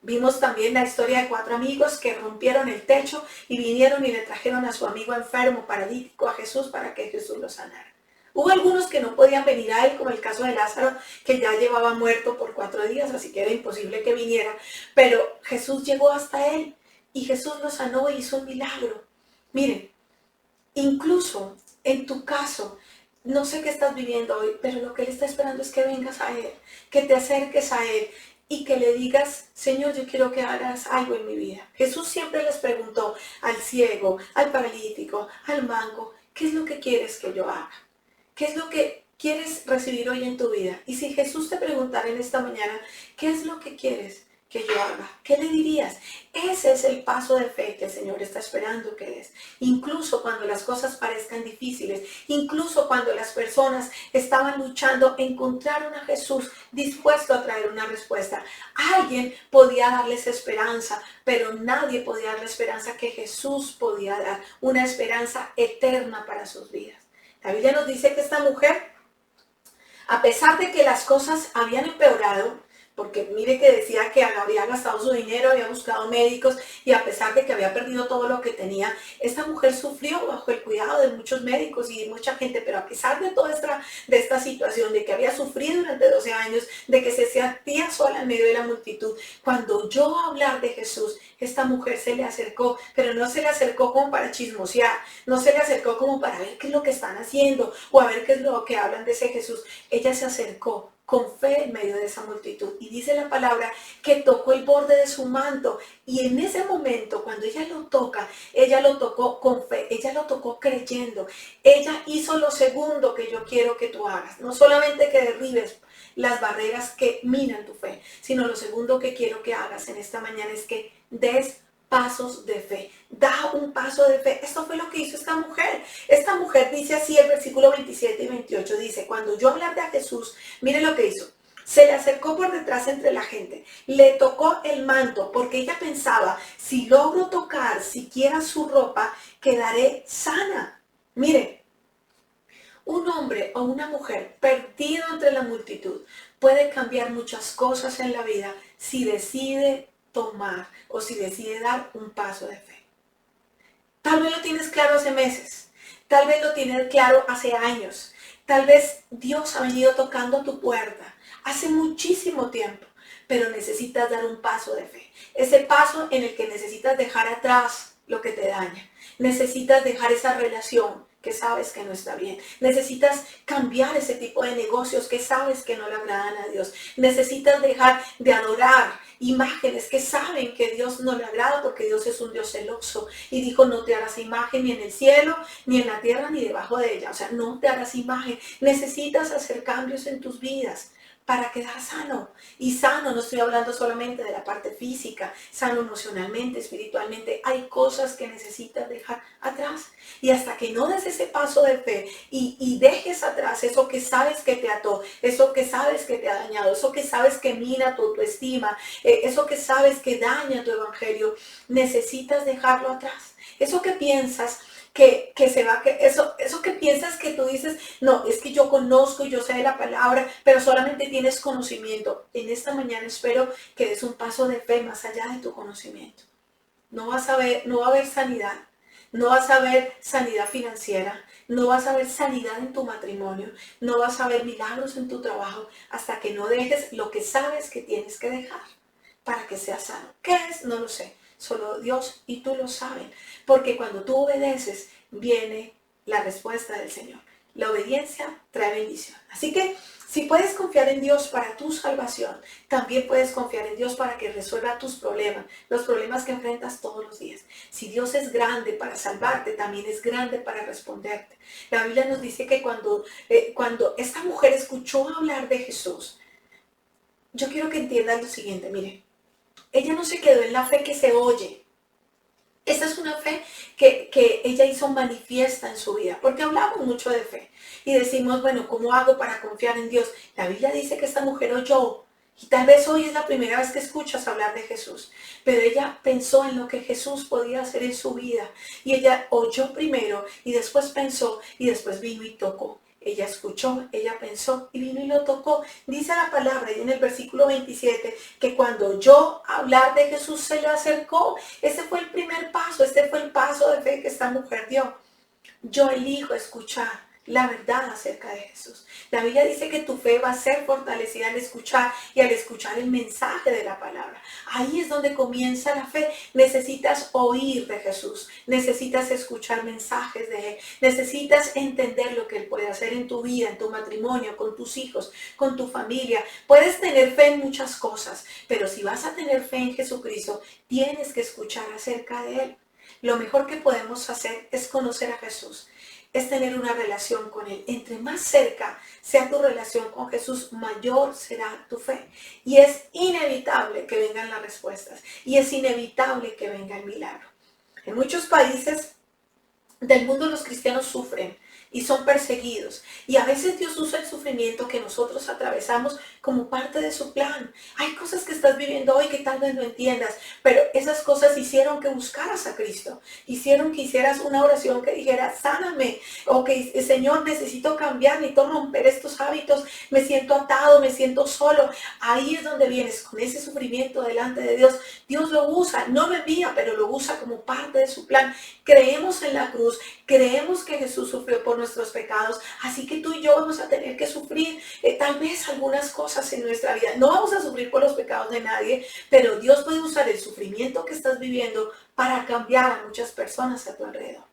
Vimos también la historia de 4 amigos que rompieron el techo y vinieron y le trajeron a su amigo enfermo, paralítico, a Jesús para que Jesús lo sanara. Hubo algunos que no podían venir a Él, como el caso de Lázaro, que ya llevaba muerto por 4 días, así que era imposible que viniera. Pero Jesús llegó hasta Él y Jesús lo sanó y hizo un milagro. Miren, incluso en tu caso, no sé qué estás viviendo hoy, pero lo que Él está esperando es que vengas a Él, que te acerques a Él y que le digas, Señor, yo quiero que hagas algo en mi vida. Jesús siempre les preguntó al ciego, al paralítico, al manco, ¿qué es lo que quieres que yo haga? ¿Qué es lo que quieres recibir hoy en tu vida? Y si Jesús te preguntara en esta mañana, ¿qué es lo que quieres que yo haga? ¿Qué le dirías? Ese es el paso de fe que el Señor está esperando que des. Incluso cuando las cosas parezcan difíciles, incluso cuando las personas estaban luchando, encontraron a Jesús dispuesto a traer una respuesta. Alguien podía darles esperanza, pero nadie podía dar la esperanza que Jesús podía dar, una esperanza eterna para sus vidas. La Biblia nos dice que esta mujer, a pesar de que las cosas habían empeorado, porque mire que decía que había gastado su dinero, había buscado médicos y a pesar de que había perdido todo lo que tenía, esta mujer sufrió bajo el cuidado de muchos médicos y de mucha gente, pero a pesar de toda esta situación, de que había sufrido durante 12 años, de que se sentía sola en medio de la multitud, cuando oyó hablar de Jesús, esta mujer se le acercó, pero no se le acercó como para chismosear, no se le acercó como para ver qué es lo que están haciendo o a ver qué es lo que hablan de ese Jesús. Ella se acercó con fe en medio de esa multitud. Y dice la palabra que tocó el borde de su manto. Y en ese momento, cuando ella lo toca, ella lo tocó con fe, ella lo tocó creyendo. Ella hizo lo segundo que yo quiero que tú hagas. No solamente que derribes las barreras que minan tu fe, sino lo segundo que quiero que hagas en esta mañana es que des pasos de fe. Da un paso de fe. Esto fue lo que hizo esta mujer. Esta mujer dice así, el versículo 27 y 28 dice, cuando oyó hablar de Jesús, mire lo que hizo. Se le acercó por detrás entre la gente, le tocó el manto, porque ella pensaba, si logro tocar siquiera su ropa, quedaré sana. Mire, un hombre o una mujer perdido entre la multitud puede cambiar muchas cosas en la vida si decide tomar o si decide dar un paso de fe. Tal vez lo tienes claro hace meses, tal vez lo tienes claro hace años, tal vez Dios ha venido tocando tu puerta hace muchísimo tiempo, pero necesitas dar un paso de fe. Ese paso en el que necesitas dejar atrás lo que te daña. Necesitas dejar esa relación que sabes que no está bien. Necesitas cambiar ese tipo de negocios que sabes que no le agradan a Dios. Necesitas dejar de adorar imágenes que saben que Dios no le agrada porque Dios es un Dios celoso. Y dijo, no te harás imagen ni en el cielo, ni en la tierra, ni debajo de ella. O sea, no te harás imagen. Necesitas hacer cambios en tus vidas para quedar sano. Y sano, no estoy hablando solamente de la parte física, sano emocionalmente, espiritualmente. Hay cosas que necesitas dejar atrás. Y hasta que no des ese paso de fe y dejes atrás eso que sabes que te ató, eso que sabes que te ha dañado, eso que sabes que mina tu autoestima, eso que sabes que daña tu evangelio, necesitas dejarlo atrás. Eso que piensas que se va, eso que piensas que tú dices, no, es que yo conozco, yo sé de la palabra, pero solamente tienes conocimiento. En esta mañana espero que des un paso de fe más allá de tu conocimiento. No va a haber sanidad, no vas a ver sanidad financiera, no vas a ver sanidad en tu matrimonio, no vas a ver milagros en tu trabajo hasta que no dejes lo que sabes que tienes que dejar para que seas sano. ¿Qué es? No lo sé. Solo Dios y tú lo saben. Porque cuando tú obedeces, viene la respuesta del Señor. La obediencia trae bendición. Así que si puedes confiar en Dios para tu salvación, también puedes confiar en Dios para que resuelva tus problemas, los problemas que enfrentas todos los días. Si Dios es grande para salvarte, también es grande para responderte. La Biblia nos dice que cuando esta mujer escuchó hablar de Jesús, yo quiero que entiendan lo siguiente, mire. Ella no se quedó en la fe que se oye. Esta es una fe que ella hizo manifiesta en su vida, porque hablamos mucho de fe y decimos, bueno, ¿cómo hago para confiar en Dios? La Biblia dice que esta mujer oyó y tal vez hoy es la primera vez que escuchas hablar de Jesús, pero ella pensó en lo que Jesús podía hacer en su vida y ella oyó primero y después pensó y después vino y tocó. Ella escuchó, ella pensó y vino y lo tocó. Dice la palabra y en el versículo 27 que cuando oyó hablar de Jesús se le acercó. Ese fue el primer paso, este fue el paso de fe que esta mujer dio. Yo elijo escuchar la verdad acerca de Jesús. La Biblia dice que tu fe va a ser fortalecida al escuchar y al escuchar el mensaje de la palabra. Ahí es donde comienza la fe. Necesitas oír de Jesús, necesitas escuchar mensajes de Él, necesitas entender lo que Él puede hacer en tu vida, en tu matrimonio, con tus hijos, con tu familia. Puedes tener fe en muchas cosas, pero si vas a tener fe en Jesucristo, tienes que escuchar acerca de Él. Lo mejor que podemos hacer es conocer a Jesús, es tener una relación con Él. Entre más cerca sea tu relación con Jesús, mayor será tu fe. Y es inevitable que vengan las respuestas. Y es inevitable que venga el milagro. En muchos países del mundo los cristianos sufren y son perseguidos. Y a veces Dios usa el sufrimiento que nosotros atravesamos como parte de su plan. Hay cosas que estás viviendo hoy que tal vez no entiendas, pero esas cosas hicieron que buscaras a Cristo. Hicieron que hicieras una oración que dijera, sáname. O que, Señor, necesito cambiar, necesito romper estos hábitos. Me siento atado, me siento solo. Ahí es donde vienes con ese sufrimiento delante de Dios. Dios lo usa, no lo envía, pero lo usa como parte de su plan. Creemos en la cruz, creemos que Jesús sufrió por nuestros pecados, así que tú y yo vamos a tener que sufrir tal vez algunas cosas en nuestra vida. No vamos a sufrir por los pecados de nadie, pero Dios puede usar el sufrimiento que estás viviendo para cambiar a muchas personas a tu alrededor.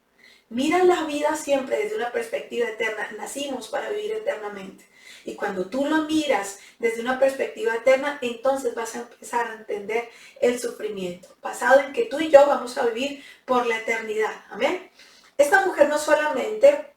Mira la vida siempre desde una perspectiva eterna. Nacimos para vivir eternamente. Y cuando tú lo miras desde una perspectiva eterna, entonces vas a empezar a entender el sufrimiento, basado en que tú y yo vamos a vivir por la eternidad. Amén. Esta mujer no solamente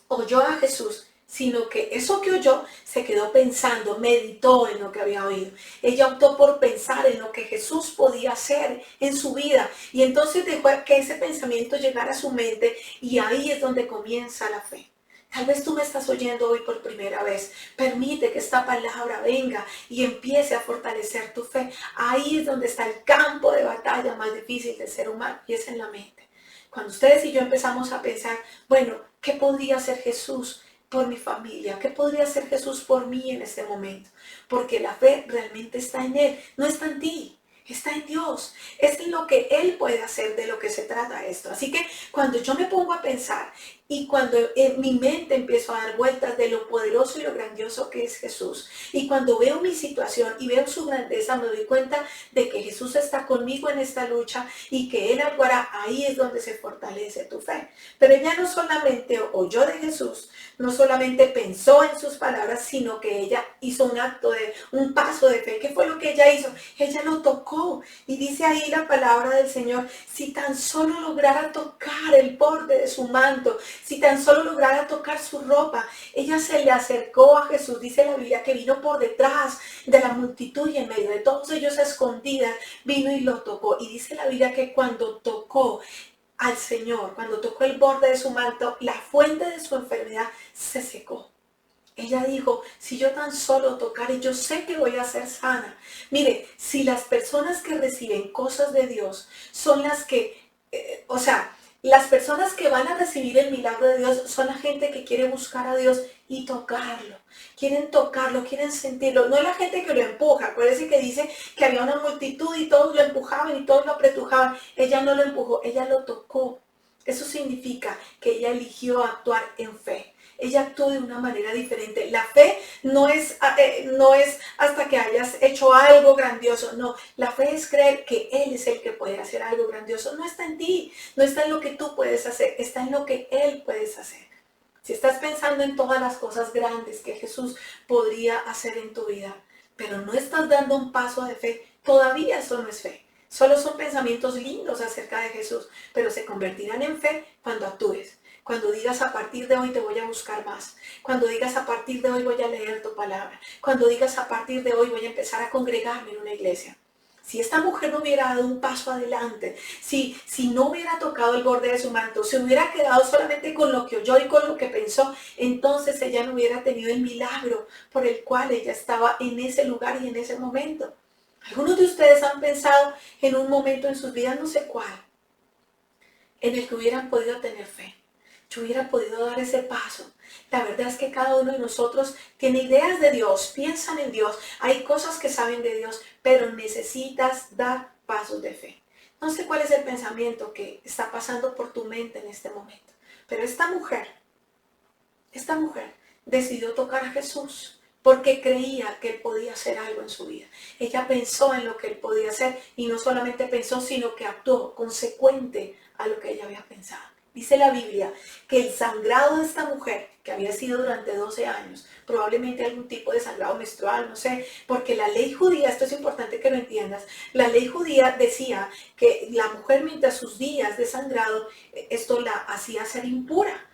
oyó a Jesús, sino que eso que oyó se quedó pensando, meditó en lo que había oído. Ella optó por pensar en lo que Jesús podía hacer en su vida y entonces dejó que ese pensamiento llegara a su mente y ahí es donde comienza la fe. Tal vez tú me estás oyendo hoy por primera vez. Permite que esta palabra venga y empiece a fortalecer tu fe. Ahí es donde está el campo de batalla más difícil del ser humano y es en la mente. Cuando ustedes y yo empezamos a pensar, bueno, ¿qué podría hacer Jesús por mi familia? ¿Qué podría hacer Jesús por mí en este momento? Porque la fe realmente está en Él, no está en ti. Está en Dios, es en lo que Él puede hacer, de lo que se trata esto. Así que cuando yo me pongo a pensar y cuando en mi mente empiezo a dar vueltas de lo poderoso y lo grandioso que es Jesús, y cuando veo mi situación y veo su grandeza, me doy cuenta de que Jesús está conmigo en esta lucha y que Él algo hará, ahí es donde se fortalece tu fe. Pero ella no solamente oyó de Jesús, no solamente pensó en sus palabras, sino que ella hizo un paso de fe. ¿Qué fue lo que ella hizo? Ella lo tocó. Y dice ahí la palabra del Señor, si tan solo lograra tocar el borde de su manto, si tan solo lograra tocar su ropa, ella se le acercó a Jesús. Dice la Biblia que vino por detrás de la multitud y en medio de todos ellos a escondidas, vino y lo tocó. Y dice la Biblia que cuando tocó al Señor, cuando tocó el borde de su manto, la fuente de su enfermedad se secó. Ella dijo, si yo tan solo tocaré, yo sé que voy a ser sana. Mire, si las personas que reciben cosas de Dios son las que, las personas que van a recibir el milagro de Dios son la gente que quiere buscar a Dios y tocarlo, quieren sentirlo. No es la gente que lo empuja. Acuérdense que dice que había una multitud y todos lo empujaban y todos lo apretujaban. Ella no lo empujó, ella lo tocó. Eso significa que ella eligió actuar en fe. Ella actuó de una manera diferente. La fe no es hasta que hayas hecho algo grandioso. No, la fe es creer que Él es el que puede hacer algo grandioso. No está en ti, no está en lo que tú puedes hacer, está en lo que Él puedes hacer. Si estás pensando en todas las cosas grandes que Jesús podría hacer en tu vida, pero no estás dando un paso de fe, todavía eso no es fe. Solo son pensamientos lindos acerca de Jesús, pero se convertirán en fe cuando actúes. Cuando digas a partir de hoy te voy a buscar más. Cuando digas a partir de hoy voy a leer tu palabra. Cuando digas a partir de hoy voy a empezar a congregarme en una iglesia. Si esta mujer no hubiera dado un paso adelante, si no hubiera tocado el borde de su manto, se hubiera quedado solamente con lo que oyó y con lo que pensó, entonces ella no hubiera tenido el milagro por el cual ella estaba en ese lugar y en ese momento. Algunos de ustedes han pensado en un momento en sus vidas, no sé cuál, en el que hubieran podido tener fe. Yo hubiera podido dar ese paso. La verdad es que cada uno de nosotros tiene ideas de Dios, piensan en Dios, hay cosas que saben de Dios, pero necesitas dar pasos de fe. No sé cuál es el pensamiento que está pasando por tu mente en este momento, pero esta mujer decidió tocar a Jesús porque creía que Él podía hacer algo en su vida. Ella pensó en lo que Él podía hacer y no solamente pensó, sino que actuó consecuente a lo que ella había pensado. Dice la Biblia que el sangrado de esta mujer, que había sido durante 12 años, probablemente algún tipo de sangrado menstrual, no sé, porque la ley judía, esto es importante que lo entiendas, la ley judía decía que la mujer mientras sus días de sangrado, esto la hacía ser impura.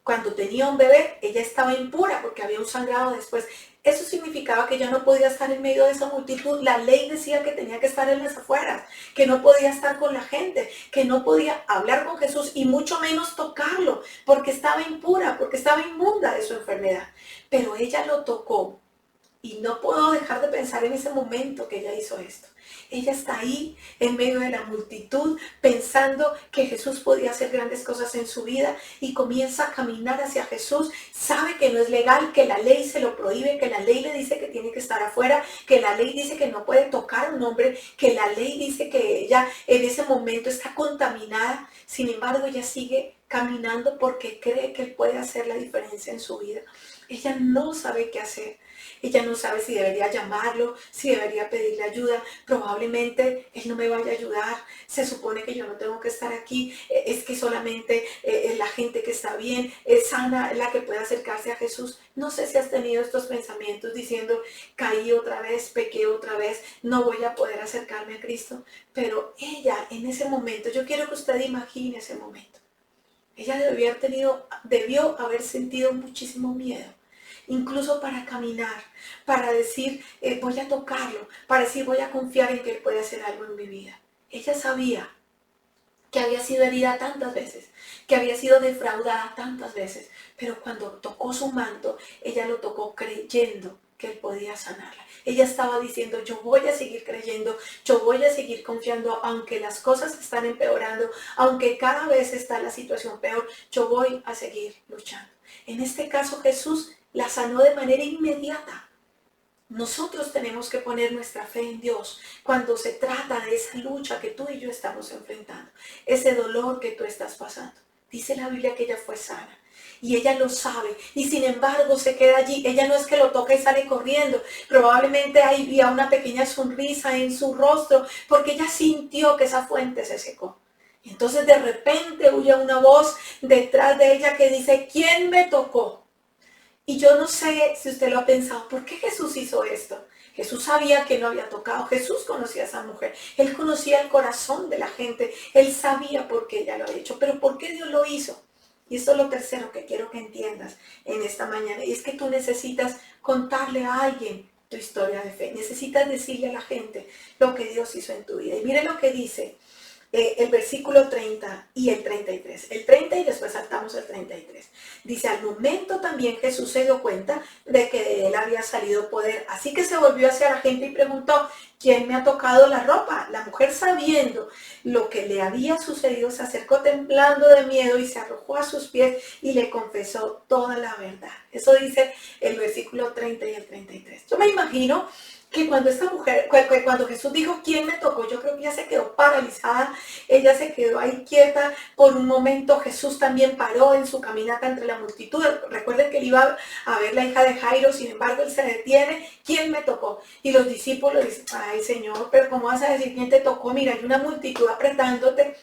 Cuando tenía un bebé, ella estaba impura porque había un sangrado después. Eso significaba que ella no podía estar en medio de esa multitud. La ley decía que tenía que estar en las afueras, que no podía estar con la gente, que no podía hablar con Jesús y mucho menos tocarlo, porque estaba impura, porque estaba inmunda de su enfermedad. Pero ella lo tocó y no puedo dejar de pensar en ese momento que ella hizo esto. Ella está ahí en medio de la multitud pensando que Jesús podía hacer grandes cosas en su vida y comienza a caminar hacia Jesús. Sabe que no es legal, que la ley se lo prohíbe, que la ley le dice que tiene que estar afuera, que la ley dice que no puede tocar a un hombre, que la ley dice que ella en ese momento está contaminada. Sin embargo, ella sigue caminando porque cree que Él puede hacer la diferencia en su vida. Ella no sabe qué hacer. Ella no sabe si debería llamarlo, si debería pedirle ayuda. Probablemente Él no me vaya a ayudar. Se supone que yo no tengo que estar aquí. Es que solamente la gente que está bien, es sana, la que puede acercarse a Jesús. No sé si has tenido estos pensamientos diciendo, caí otra vez, pequé otra vez, no voy a poder acercarme a Cristo. Pero ella en ese momento, yo quiero que usted imagine ese momento. Ella debió haber sentido muchísimo miedo, incluso para caminar, para decir, voy a tocarlo, para decir, voy a confiar en que Él puede hacer algo en mi vida. Ella sabía que había sido herida tantas veces, que había sido defraudada tantas veces, pero cuando tocó su manto, ella lo tocó creyendo que Él podía sanarla. Ella estaba diciendo, yo voy a seguir creyendo, yo voy a seguir confiando, aunque las cosas están empeorando, aunque cada vez está la situación peor, yo voy a seguir luchando. En este caso, Jesús la sanó de manera inmediata. Nosotros tenemos que poner nuestra fe en Dios cuando se trata de esa lucha que tú y yo estamos enfrentando, ese dolor que tú estás pasando. Dice la Biblia que ella fue sana y ella lo sabe y sin embargo se queda allí. Ella no es que lo toca y sale corriendo, probablemente había una pequeña sonrisa en su rostro porque ella sintió que esa fuente se secó. Y entonces de repente huye una voz detrás de ella que dice, ¿quién me tocó? Y yo no sé si usted lo ha pensado, ¿por qué Jesús hizo esto? Jesús sabía que no había tocado, Jesús conocía a esa mujer, Él conocía el corazón de la gente, Él sabía por qué ella lo había hecho, pero ¿por qué Dios lo hizo? Y esto es lo tercero que quiero que entiendas en esta mañana, y es que tú necesitas contarle a alguien tu historia de fe, necesitas decirle a la gente lo que Dios hizo en tu vida. Y mire lo que dice el versículo 30 y el 33. El 30 y después saltamos el 33. Dice, al momento también Jesús se dio cuenta de que de él había salido poder. Así que se volvió hacia la gente y preguntó, ¿quién me ha tocado la ropa? La mujer, sabiendo lo que le había sucedido, se acercó temblando de miedo y se arrojó a sus pies y le confesó toda la verdad. Eso dice el versículo 30 y el 33. Yo me imagino que cuando esta mujer, cuando Jesús dijo, ¿quién me tocó? Yo creo que ella se quedó paralizada, ella se quedó ahí quieta por un momento. Jesús también paró en su caminata entre la multitud. Recuerden que él iba a ver la hija de Jairo, sin embargo él se detiene, ¿quién me tocó? Y los discípulos dicen, ay Señor, pero ¿cómo vas a decir quién te tocó? Mira, hay una multitud apretándote.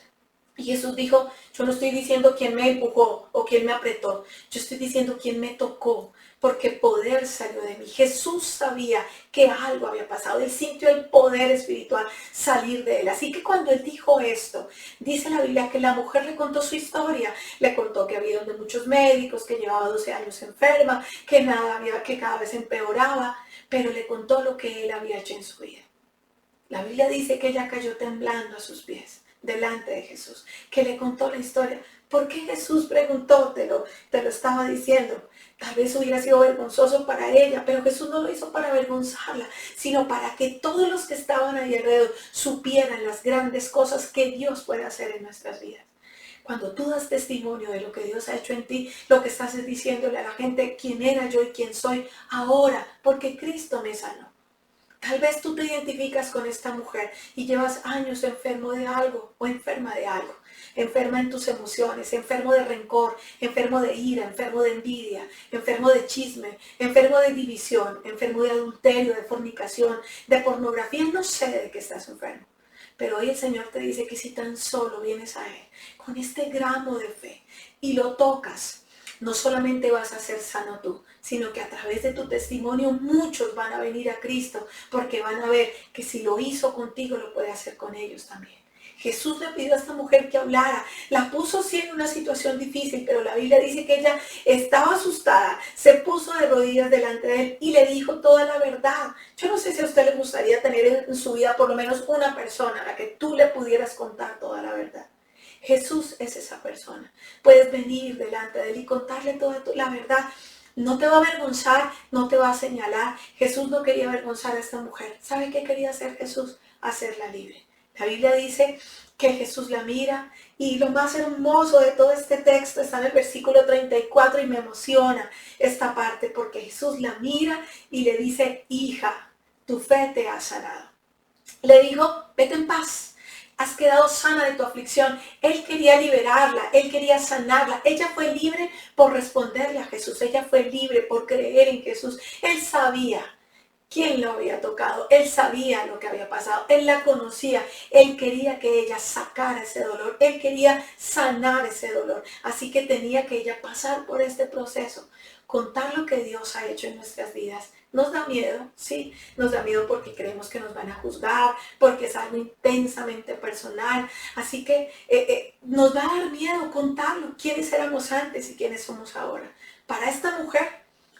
Y Jesús dijo, yo no estoy diciendo quién me empujó o quién me apretó, yo estoy diciendo quién me tocó, porque poder salió de mí. Jesús sabía que algo había pasado, él sintió el poder espiritual salir de él. Así que cuando él dijo esto, dice la Biblia que la mujer le contó su historia, le contó que había donde muchos médicos, que llevaba 12 años enferma, que cada vez empeoraba, pero le contó lo que él había hecho en su vida. La Biblia dice que ella cayó temblando a sus pies delante de Jesús, que le contó la historia. ¿Por qué Jesús preguntó? Te lo estaba diciendo. Tal vez hubiera sido vergonzoso para ella, pero Jesús no lo hizo para avergonzarla, sino para que todos los que estaban ahí alrededor supieran las grandes cosas que Dios puede hacer en nuestras vidas. Cuando tú das testimonio de lo que Dios ha hecho en ti, lo que estás es diciéndole a la gente quién era yo y quién soy ahora, porque Cristo me sanó. Tal vez tú te identificas con esta mujer y llevas años enfermo de algo o enferma de algo. Enferma en tus emociones, enfermo de rencor, enfermo de ira, enfermo de envidia, enfermo de chisme, enfermo de división, enfermo de adulterio, de fornicación, de pornografía. No sé de qué estás enfermo. Pero hoy el Señor te dice que si tan solo vienes a Él con este gramo de fe y lo tocas, no solamente vas a ser sano tú, sino que a través de tu testimonio muchos van a venir a Cristo porque van a ver que si lo hizo contigo, lo puede hacer con ellos también. Jesús le pidió a esta mujer que hablara, la puso sí en una situación difícil, pero la Biblia dice que ella estaba asustada, se puso de rodillas delante de él y le dijo toda la verdad. Yo no sé si a usted le gustaría tener en su vida por lo menos una persona a la que tú le pudieras contar toda la verdad. Jesús es esa persona. Puedes venir delante de él y contarle toda la verdad. No te va a avergonzar, no te va a señalar. Jesús no quería avergonzar a esta mujer. ¿Sabe qué quería hacer Jesús? Hacerla libre. La Biblia dice que Jesús la mira y lo más hermoso de todo este texto está en el versículo 34 y me emociona esta parte porque Jesús la mira y le dice, hija, tu fe te ha sanado. Le dijo, vete en paz. Has quedado sana de tu aflicción. Él quería liberarla, él quería sanarla. Ella fue libre por responderle a Jesús. Ella fue libre por creer en Jesús. Él sabía quién lo había tocado. Él sabía lo que había pasado. Él la conocía. Él quería que ella sacara ese dolor. Él quería sanar ese dolor. Así que tenía que ella pasar por este proceso. Contar lo que Dios ha hecho en nuestras vidas Nos da miedo, sí, nos da miedo porque creemos que nos van a juzgar, porque es algo intensamente personal. Así que nos va a dar miedo contarlo, quiénes éramos antes y quiénes somos ahora. Para esta mujer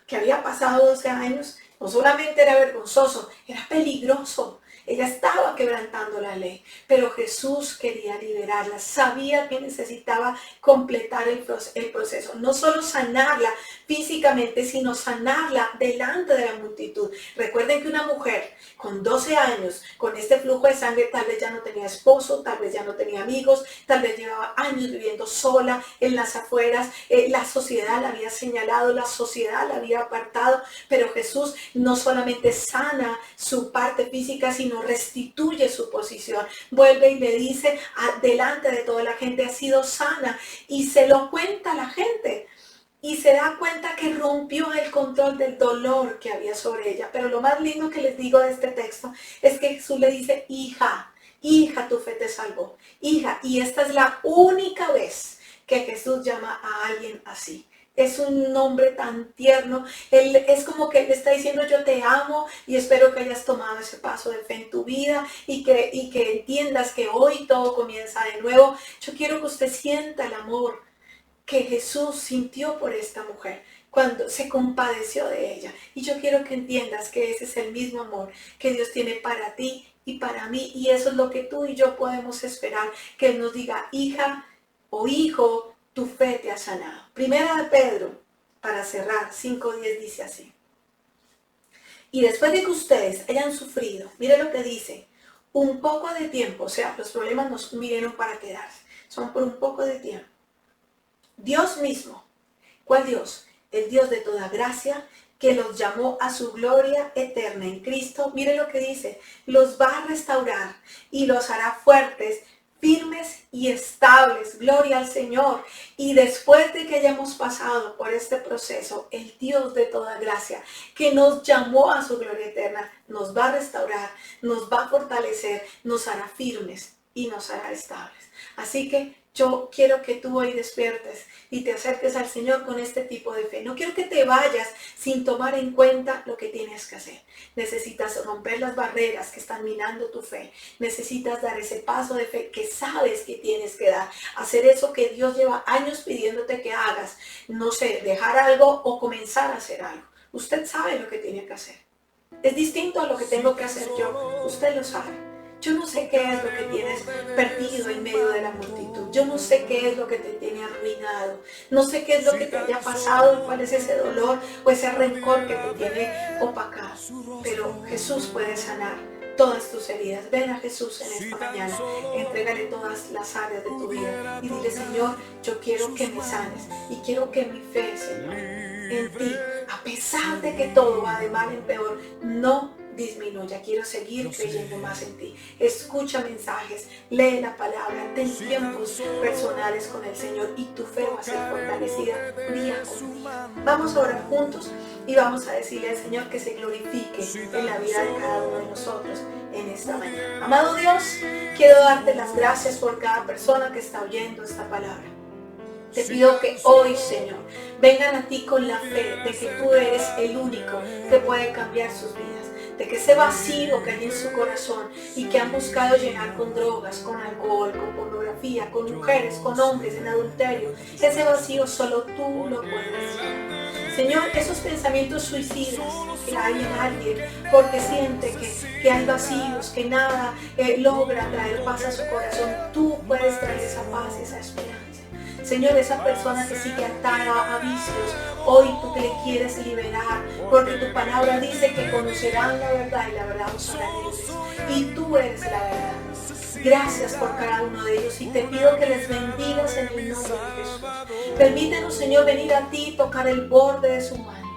que había pasado 12 años, no solamente era vergonzoso, era peligroso. Ella estaba quebrantando la ley, pero Jesús quería liberarla, sabía que necesitaba completar el proceso, no solo sanarla físicamente, sino sanarla delante de la multitud. Recuerden que una mujer con 12 años, con este flujo de sangre, tal vez ya no tenía esposo, tal vez ya no tenía amigos, tal vez llevaba años viviendo sola en las afueras, la sociedad la había señalado, la sociedad la había apartado, pero Jesús no solamente sana su parte física, sino restituye su posición. Vuelve y le dice delante de toda la gente, ha sido sana, y se lo cuenta a la gente. Y se da cuenta que rompió el control del dolor que había sobre ella. Pero lo más lindo que les digo de este texto es que Jesús le dice, hija, tu fe te salvó. Hija, y esta es la única vez que Jesús llama a alguien así. Es un nombre tan tierno. Es como que Él le está diciendo, yo te amo y espero que hayas tomado ese paso de fe en tu vida y que entiendas que hoy todo comienza de nuevo. Yo quiero que usted sienta el amor que Jesús sintió por esta mujer cuando se compadeció de ella. Y yo quiero que entiendas que ese es el mismo amor que Dios tiene para ti y para mí. Y eso es lo que tú y yo podemos esperar, que Él nos diga, hija o hijo, tu fe te ha sanado. Primera de Pedro, para cerrar, 5:10 dice así. Y después de que ustedes hayan sufrido, mire lo que dice, un poco de tiempo, o sea, los problemas no vinieron para quedarse, son por un poco de tiempo. Dios mismo, ¿cuál Dios? El Dios de toda gracia, que los llamó a su gloria eterna en Cristo. Mire lo que dice, los va a restaurar y los hará fuertes, firmes y estables. Gloria al Señor. Y después de que hayamos pasado por este proceso, el Dios de toda gracia, que nos llamó a su gloria eterna, nos va a restaurar, nos va a fortalecer, nos hará firmes y nos hará estables. Así que yo quiero que tú hoy despiertes y te acerques al Señor con este tipo de fe. No quiero que te vayas sin tomar en cuenta lo que tienes que hacer. Necesitas romper las barreras que están minando tu fe. Necesitas dar ese paso de fe que sabes que tienes que dar. Hacer eso que Dios lleva años pidiéndote que hagas. No sé, dejar algo o comenzar a hacer algo. Usted sabe lo que tiene que hacer. Es distinto a lo que tengo que hacer yo. Usted lo sabe. Yo no sé qué es lo que tienes perdido en medio de la multitud. Yo no sé qué es lo que te tiene arruinado. No sé qué es lo que te haya pasado y cuál es ese dolor o ese rencor que te tiene opacado. Pero Jesús puede sanar todas tus heridas. Ven a Jesús en esta mañana. Entrégale todas las áreas de tu vida. Y dile, Señor, yo quiero que me sanes. Y quiero que mi fe, Señor, en ti, a pesar de que todo va de mal en peor, no disminuya. Quiero seguir creyendo más en ti. Escucha mensajes, lee la palabra, ten tiempos personales con el Señor y tu fe va a ser fortalecida día con día. Vamos a orar juntos y vamos a decirle al Señor que se glorifique en la vida de cada uno de nosotros en esta mañana. Amado Dios, quiero darte las gracias por cada persona que está oyendo esta palabra. Te pido que hoy, Señor, vengan a ti con la fe de que tú eres el único que puede cambiar sus vidas. De que ese vacío que hay en su corazón y que han buscado llenar con drogas, con alcohol, con pornografía, con mujeres, con hombres, en adulterio, ese vacío solo tú lo puedes llenar. Señor, esos pensamientos suicidas que hay en alguien porque siente que hay vacíos, que nada logra traer paz a su corazón, tú puedes traer esa paz, esa esperanza. Señor, esa persona que sigue atada a vicios, hoy tú le quieres liberar, porque tu palabra dice que conocerán la verdad y la verdad os hará libres. Y tú eres la verdad. Gracias por cada uno de ellos y te pido que les bendigas en el nombre de Jesús. Permítenos, Señor, venir a ti y tocar el borde de su manto.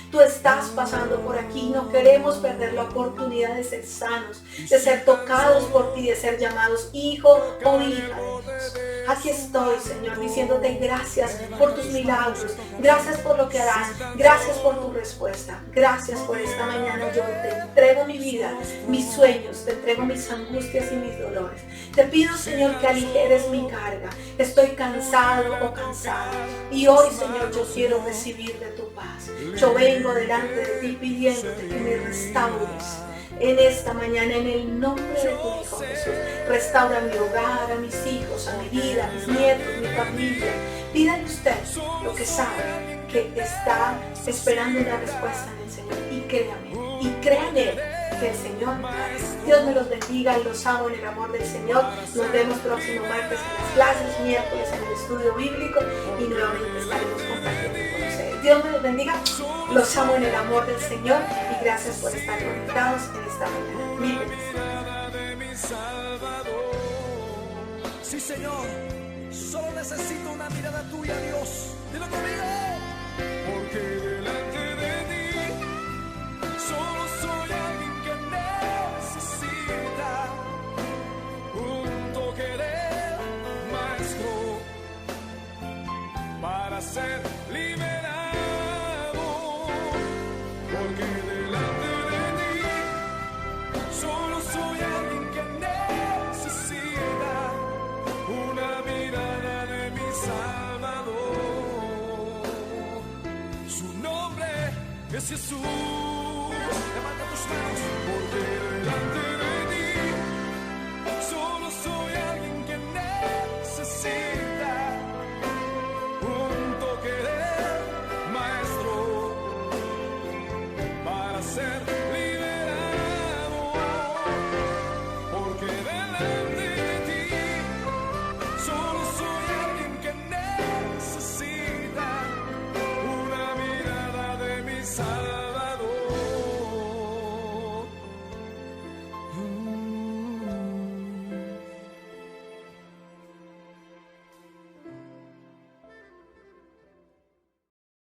Tú estás pasando por aquí, no queremos perder la oportunidad de ser sanos, de ser tocados por ti, de ser llamados hijo o hija de Dios. Aquí estoy, Señor, diciéndote gracias por tus milagros, gracias por lo que harás, gracias por tu respuesta, gracias por esta mañana. Yo te entrego mi vida, mis sueños, te entrego mis angustias y mis dolores. Te pido, Señor, que aligeres mi carga. Estoy cansado o cansada y hoy, Señor, yo quiero recibir de tu paz. Yo vengo delante de ti pidiéndote que me restaures en esta mañana, en el nombre de tu Hijo Jesús. Restaura mi hogar, a mis hijos, a mi vida, a mis nietos, mi familia. Pídale usted lo que sabe, que está esperando una respuesta en el Señor. Y créame, y crea en Él, que el Señor hará. Dios me los bendiga, los amo en el amor del Señor. Nos vemos próximo martes en las clases, miércoles en el estudio bíblico y nuevamente estaremos compartiendo con ustedes. Dios me los bendiga, los amo en el amor del Señor y gracias por estar conectados en esta mañana. Mil bendiciones. Sí, Señor, solo necesito una mirada tuya, Dios. Dilo conmigo. Porque delante de ti solo soy alguien que necesita un toque de maestro para ser liberado. Porque delante de ti solo soy alguien que necesita una mirada de mi Salvador. Su nombre es Jesús. Levanta tus manos. Porque delante de ti solo soy alguien que necesita un toque de maestro para ser liberado. Porque delante de ti solo soy alguien que necesita una mirada de mi Salvador.